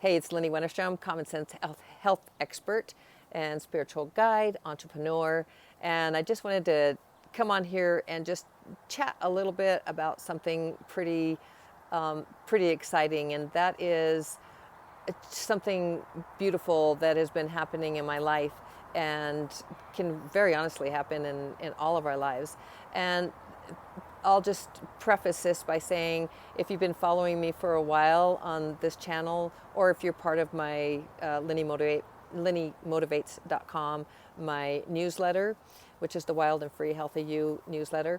Hey, it's Lenny Wennerstrom, common sense health expert and spiritual guide, entrepreneur. And I just wanted to come on here and just chat a little bit about something pretty exciting. And that is something beautiful that has been happening in my life and can very honestly happen in all of our lives. And I'll just preface this by saying, if you've been following me for a while on this channel, or if you're part of my LennyMotivates.com, my newsletter, which is the Wild and Free Healthy You newsletter,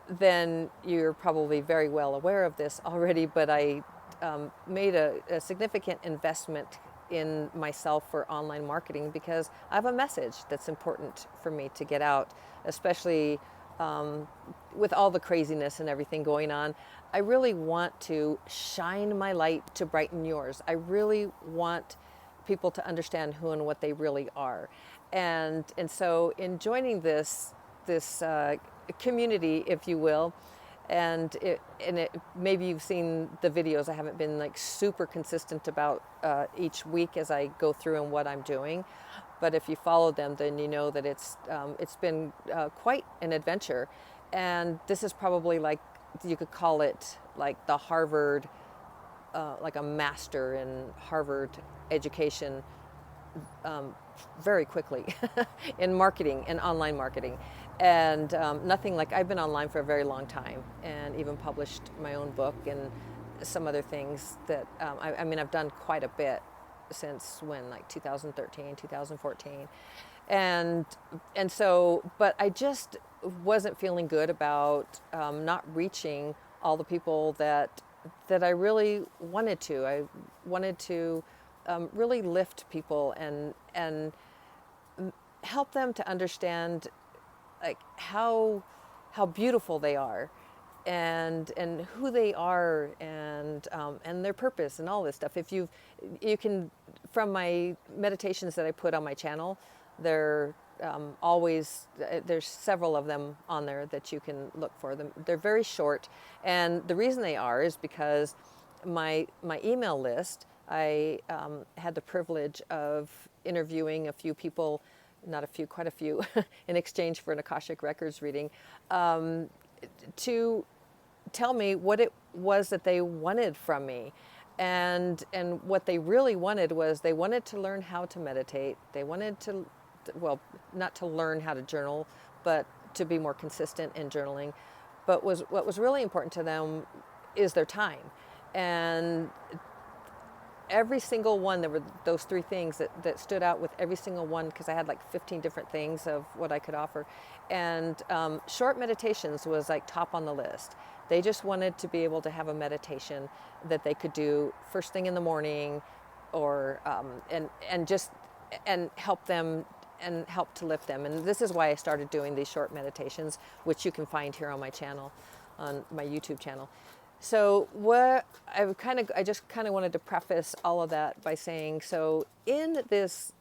then you're probably very well aware of this already. But I made a significant investment in myself for online marketing because I have a message that's important for me to get out, especially with all the craziness and everything going on. I really want to shine my light to brighten yours. I really want people to understand who and what they really are. And so in joining this community, if you will, and maybe you've seen the videos. I haven't been like super consistent about each week as I go through and what I'm doing. But if you follow them, then you know that it's been quite an adventure. And this is probably, like, you could call it like the Harvard, like a master in Harvard education, very quickly in marketing and online marketing. And nothing like, I've been online for a very long time and even published my own book and some other things that I mean, I've done quite a bit since when, like 2013, 2014. And so, but I just wasn't feeling good about not reaching all the people that I really wanted to. I wanted to really lift people and help them to understand, like, how beautiful they are, and who they are, and their purpose and all this stuff. If you can, from my meditations that I put on my channel, they're always, there's several of them on there that you can look for them. They're very short, and the reason they are is because my email list, I had the privilege of interviewing a few people, not a few, quite a few, in exchange for an Akashic Records reading, to tell me what it was that they wanted from me. And what they really wanted was, they wanted to learn how to meditate. They wanted to, well, not to learn how to journal, but to be more consistent in journaling. But what was really important to them is their time. And every single one, there were those three things that stood out with every single one, because I had like 15 different things of what I could offer. And short meditations was like top on the list. They just wanted to be able to have a meditation that they could do first thing in the morning, or and help them and help to lift them. And this is why I started doing these short meditations, which you can find here on my channel, on my YouTube channel. So I just kind of wanted to preface all of that by saying, so in this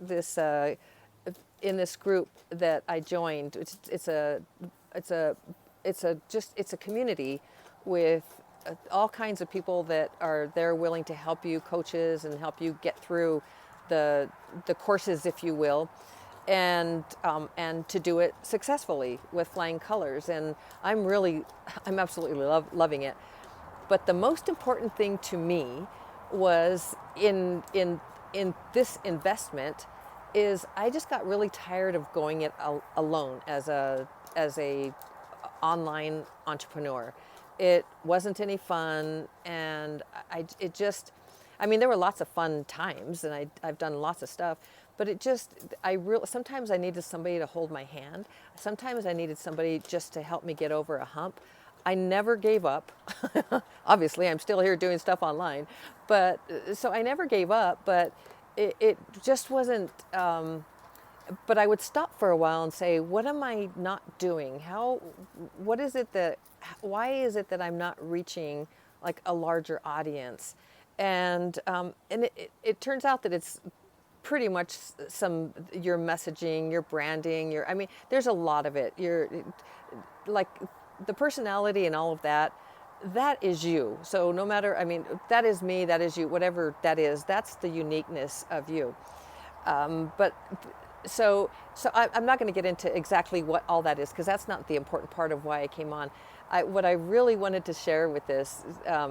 group that I joined, it's a community with all kinds of people that are there willing to help you, coaches, and help you get through the courses, if you will, and to do it successfully with flying colors. And I'm absolutely loving it. But the most important thing to me was in this investment is, I just got really tired of going it alone as a online entrepreneur. It wasn't any fun, and I mean, there were lots of fun times, and I've done lots of stuff, but sometimes I needed somebody to hold my hand. Sometimes I needed somebody just to help me get over a hump. I never gave up. Obviously, I'm still here doing stuff online, but so I never gave up, but it just wasn't, but I would stop for a while and say, what am I not doing? Why is it that I'm not reaching like a larger audience? And it turns out that it's pretty much your messaging, your branding, I mean, there's a lot of it. You're like, the personality and all of that, that is you. So no matter, I mean, that is me, that is you, whatever that is, that's the uniqueness of you. But I'm not going to get into exactly what all that is, because that's not the important part of why I came on. What I really wanted to share with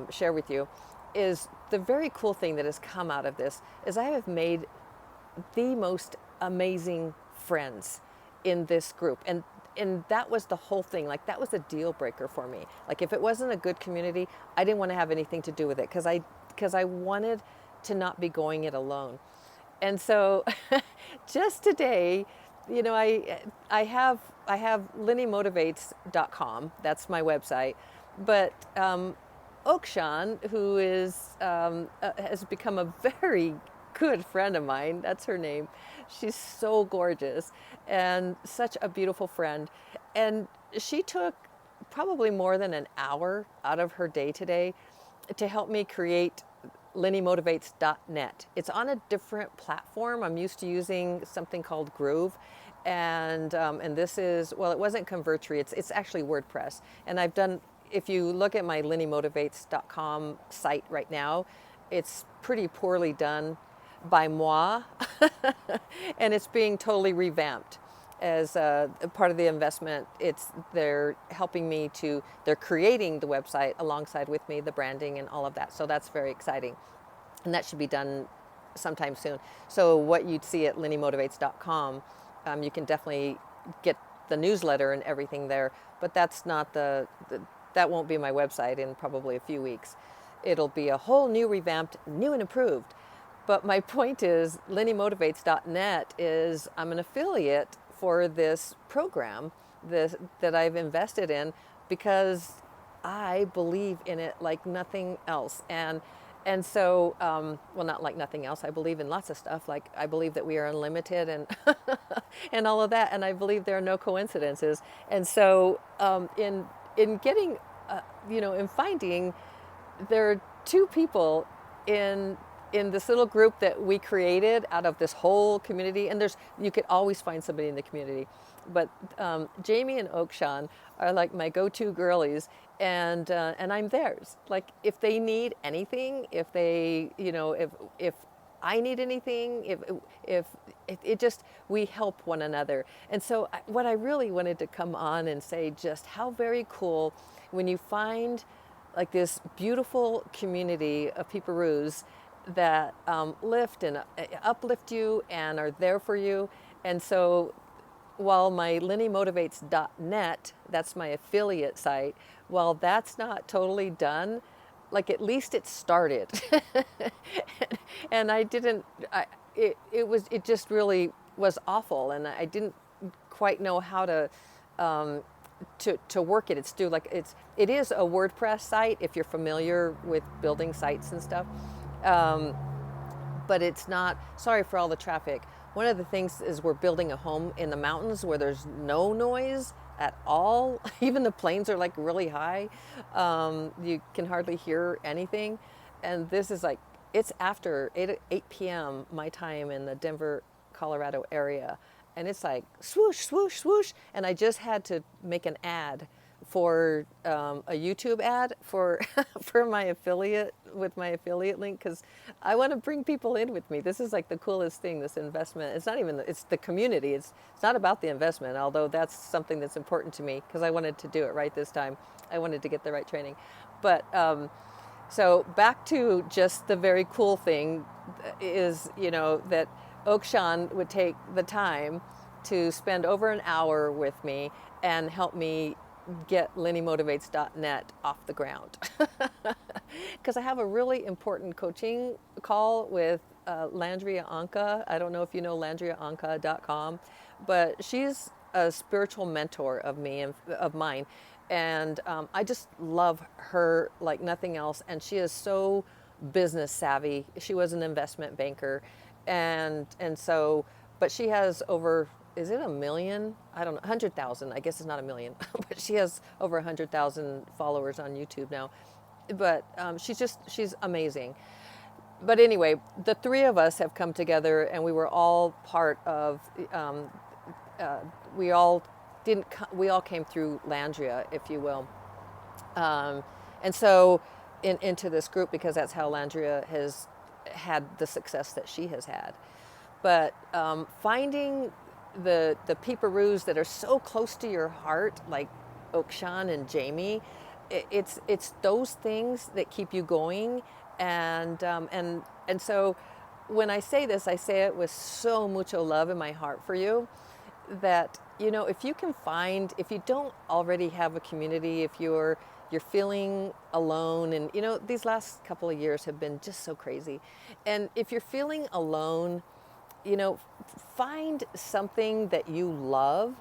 share with you, is the very cool thing that has come out of this is I have made the most amazing friends in this group. And that was the whole thing. Like, that was a deal breaker for me. Like, if it wasn't a good community, I didn't want to have anything to do with it, because I wanted to not be going it alone. And so just today, I have linnymotivates.com. That's my website. But Okshan, who has become a very good friend of mine, that's her name. She's so gorgeous and such a beautiful friend. And she took probably more than an hour out of her day today to help me create linnymotivates.net. It's on a different platform. I'm used to using something called Groove, and this is, well, it wasn't Convertri. It's actually WordPress. And I've done. If you look at my linnymotivates.com site right now, it's pretty poorly done by moi, and it's being totally revamped as a part of the investment. They're helping me they're creating the website alongside with me, the branding and all of that. So that's very exciting. And that should be done sometime soon. So what you'd see at linnymotivates.com, you can definitely get the newsletter and everything there, but that's not that won't be my website in probably a few weeks. It'll be a whole new revamped, new and improved. But my point is, linnymotivates.net is, I'm an affiliate for this program that I've invested in, because I believe in it like nothing else. And so, well, not like nothing else. I believe in lots of stuff. Like, I believe that we are unlimited and and all of that. And I believe there are no coincidences. And so, in getting, in finding, there are two people in this little group that we created out of this whole community. And you could always find somebody in the community, but Jamie and Okshan are like my go-to girlies, and I'm theirs. Like, if they need anything, if they, if I need anything, if it just, we help one another. And so what I really wanted to come on and say, just how very cool when you find like this beautiful community of Peeperoos that lift and uplift you and are there for you. And so while my linnymotivates.net, that's my affiliate site, while that's not totally done, like, at least it started. And it just really was awful, and I didn't quite know how to work it. It is a WordPress site if you're familiar with building sites and stuff. But it's not, sorry for all the traffic. One of the things is we're building a home in the mountains where there's no noise at all. Even the planes are like really high. You can hardly hear anything. And this is like, it's after 8 p.m. my time in the Denver, Colorado area. And it's like swoosh, swoosh, swoosh. And I just had to make an ad for a YouTube ad for for my affiliate, with my affiliate link, because I want to bring people in with me. This is like the coolest thing, this investment. It's not even, it's the community. It's not about the investment, although that's something that's important to me, because I wanted to do it right this time. I wanted to get the right training. But so back to just the very cool thing is, that Okshan would take the time to spend over an hour with me and help me get linnymotivates.net off the ground. Because I have a really important coaching call with Landria Anka. I don't know if you know landriaanka.com, but she's a spiritual mentor of mine. And I just love her like nothing else. And she is so business savvy. She was an investment banker. And so, but she has over, is it 1 million? I don't know, 100,000. I guess it's not 1 million, but she has over 100,000 followers on YouTube now. But she's amazing. But anyway, the three of us have come together, and we were all part of, we all came through Landria, if you will. And so into this group, because that's how Landria has had the success that she has had. But finding the Peeperoos that are so close to your heart, like Okshan and Jamie, it's those things that keep you going, and so when I say this, I say it with so mucho love in my heart for you. That, you know, if you can find, if you don't already have a community, if you're feeling alone, and you know these last couple of years have been just so crazy, and if you're feeling alone, you know, find something that you love,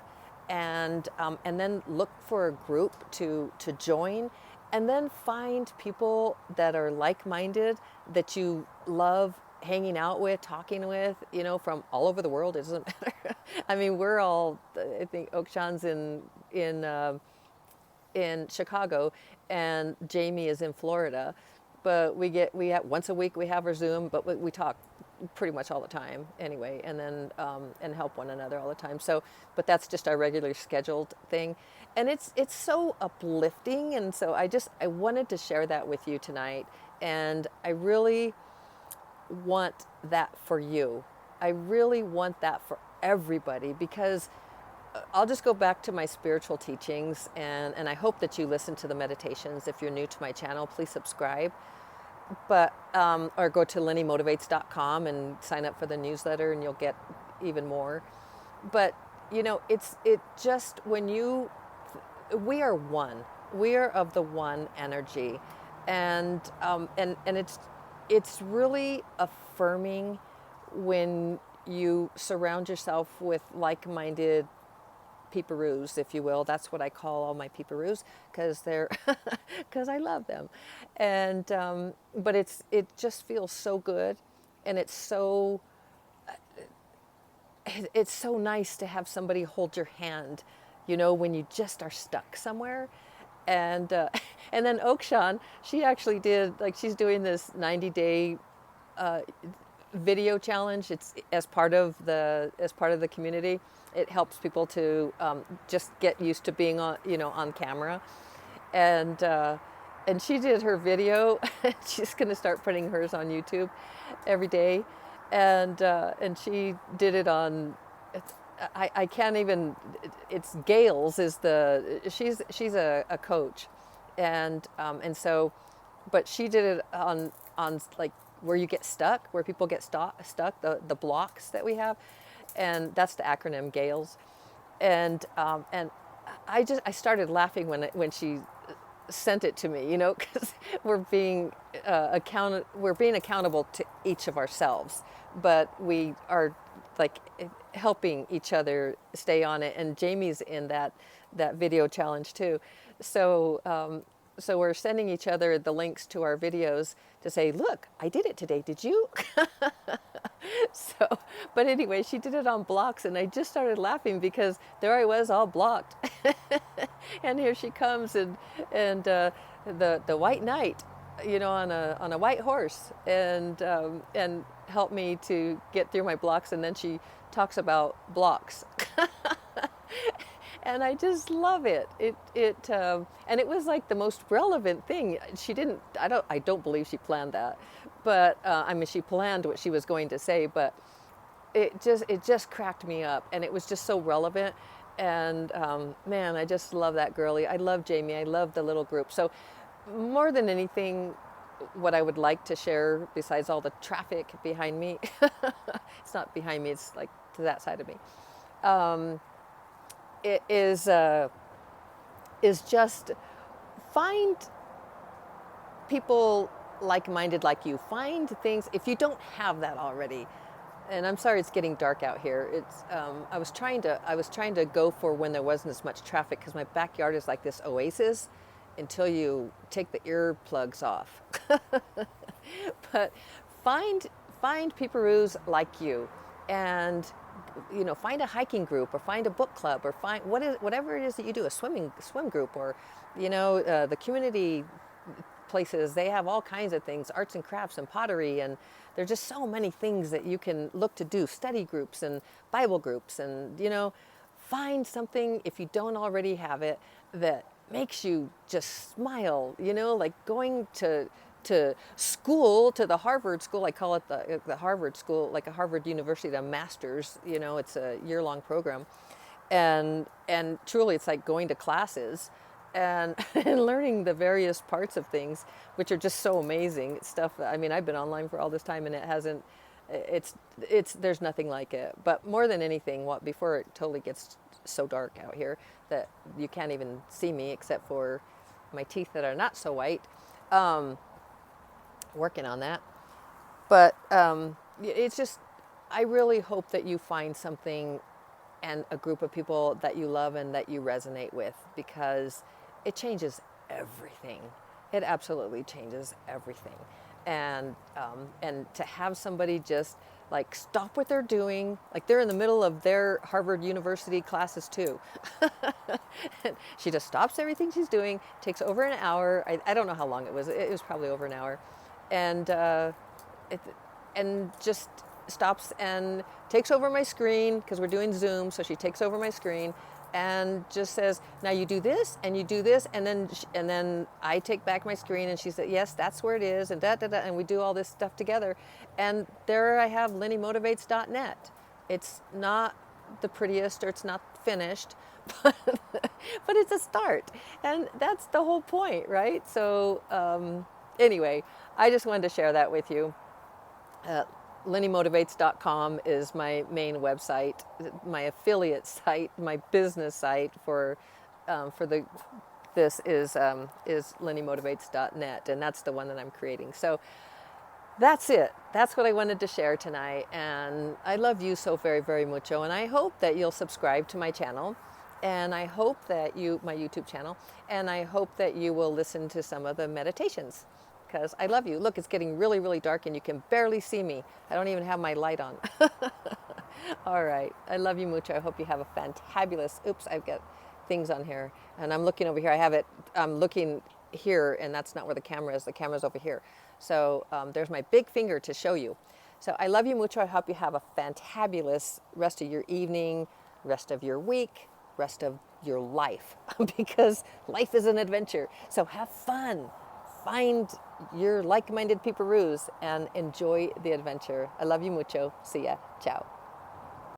and then look for a group to join, and then find people that are like-minded, that you love hanging out with, talking with, you know, from all over the world. It doesn't matter. I mean, we're all, I think Okshan's in Chicago, and Jamie is in Florida. But we have once a week we have our Zoom, but we talk pretty much all the time anyway, and then and help one another all the time. So, but that's just our regularly scheduled thing, and it's so uplifting. And so I wanted to share that with you tonight, and I really want that for you. I really want that for everybody, because I'll just go back to my spiritual teachings, and I hope that you listen to the meditations. If you're new to my channel, please subscribe. But or go to lennymotivates.com and sign up for the newsletter, and you'll get even more. But you know, it just, when we are one. We are of the one energy, and it's really affirming when you surround yourself with like-minded Peeperoos, if you will. That's what I call all my Peeperoos, because they're because I love them, and but it just feels so good, and it's so nice to have somebody hold your hand, you know, when you just are stuck somewhere. And and then Okshan, she actually did, like, she's doing this 90-day video challenge. It's as part of the community. It helps people to just get used to being on, you know, on camera, and she did her video. She's going to start putting hers on YouTube every day, and she did it on. I can't even. It's Gail's is the she's a coach, and so, but she did it on like where you get stuck, where people get stuck, the blocks that we have, and that's the acronym GAILS, and I started laughing when she sent it to me, you know, because we're being accountable to each of ourselves, but we are like helping each other stay on it. And Jamie's in that video challenge too, so so we're sending each other the links to our videos to say, look, I did it today, did you? So, but anyway, she did it on blocks, and I just started laughing because there I was, all blocked. And here she comes, and the white knight, you know, on a white horse, and helped me to get through my blocks. And then she talks about blocks. And I just love it. And it was like the most relevant thing. She didn't. I don't believe she planned that, but I mean, she planned what she was going to say. But it just cracked me up, and it was just so relevant. And man, I just love that girlie. I love Jamie. I love the little group. So more than anything, what I would like to share, besides all the traffic behind me, it's not behind me. It's like to that side of me. It is just find people like-minded like you. Find things, if you don't have that already. And I'm sorry it's getting dark out here. It's I was trying to go for when there wasn't as much traffic, because my backyard is like this oasis until you take the earplugs off. But find Peeperoos like you, and you know, find a hiking group, or find a book club, or find whatever it is that you do, a swim group, or you know, the community places. They have all kinds of things, arts and crafts and pottery, and there's just so many things that you can look to do, study groups and Bible groups, and you know, find something, if you don't already have it, that makes you just smile, you know, like going to school, to the Harvard school. I call it the Harvard school, like a Harvard University, the master's, you know, it's a year-long program. And truly it's like going to classes and, and learning the various parts of things, which are just so amazing stuff. I mean, I've been online for all this time and it hasn't, there's nothing like it. But more than anything, before it totally gets so dark out here that you can't even see me except for my teeth that are not so white, working on that. But it's just, I really hope that you find something and a group of people that you love and that you resonate with, because it changes everything. It absolutely changes everything. And to have somebody just like stop what they're doing, like they're in the middle of their Harvard University classes too. She just stops everything she's doing, takes over an hour. I don't know how long it was. It was probably over an hour, and and just stops and takes over my screen, because we're doing Zoom, so she takes over my screen and just says, now you do this and you do this, and then I take back my screen and she said, yes, that's where it is, and and we do all this stuff together. And there I have lennymotivates.net. It's not the prettiest, or it's not finished, but it's a start, and that's the whole point, right? So anyway, I just wanted to share that with you. LennyMotivates.com is my main website, my affiliate site, my business site for this is LennyMotivates.net, and that's the one that I'm creating. So that's it. That's what I wanted to share tonight, and I love you so very, very mucho, and I hope that you'll subscribe to my channel, and I hope that my YouTube channel, and I hope that you will listen to some of the meditations, because I love you. Look, it's getting really, really dark and you can barely see me. I don't even have my light on. All right. I love you mucho. I hope you have a fantabulous, oops, I've got things on here. And I'm looking over here. I'm looking here, and that's not where the camera is. The camera's over here. So there's my big finger to show you. So I love you mucho. I hope you have a fantabulous rest of your evening, rest of your week, rest of your life, because life is an adventure. So have fun. Find your like-minded Peeperoos and enjoy the adventure. I love you mucho. See ya. Ciao.